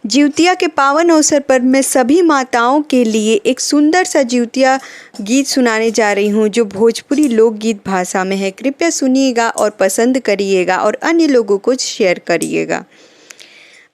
जिउतिया के पावन अवसर पर मैं सभी माताओं के लिए एक सुंदर सा जिउतिया गीत सुनाने जा रही हूँ जो भोजपुरी लोकगीत भाषा में है। कृपया सुनिएगा और पसंद करिएगा और अन्य लोगों को शेयर करिएगा।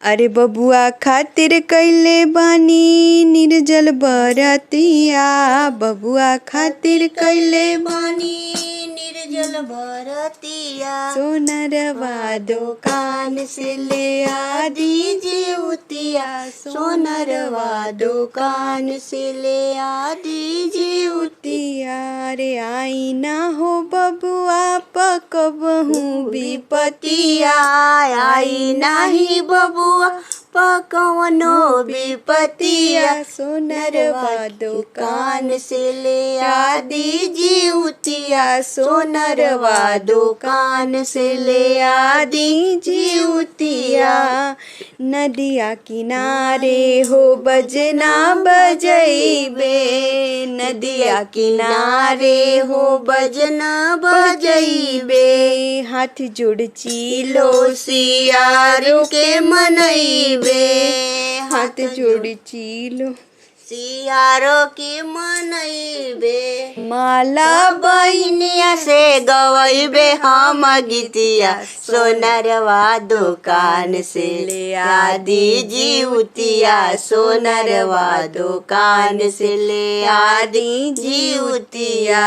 अरे बबुआ खातिर कैले बानी निर्जल बरतिया, बबुआ खातिर कैले बानी निर्जल बरतिया, सोनरवा दुकान से ले आ दीजिए उतिया, सोनरवा दुकान से ले आ दीजिए उतिया। रे आई ना हो बबुआ पकबहू विपतिया, आई नाही बबुआ पकवनो विपतिया, सोनरवा दुकान से ले आ दीजिए उतिया, सोनरवा दुकान से ले आ दीजिए उतिया। नदिया किनारे हो बजना बजैबे, नदिया किनारे हो बजना बजैबे, हाथ जोड़ चीलो सियार के मनैबे, हाथ जोड़ चीलो सियारो की मनैबे। माला बहिनिया से गवैबे हम गीतिया, सोनरवा दुकान से ले आ दीजिए उतिया, सोनरवा दुकान से ले आ दीजिए उतिया।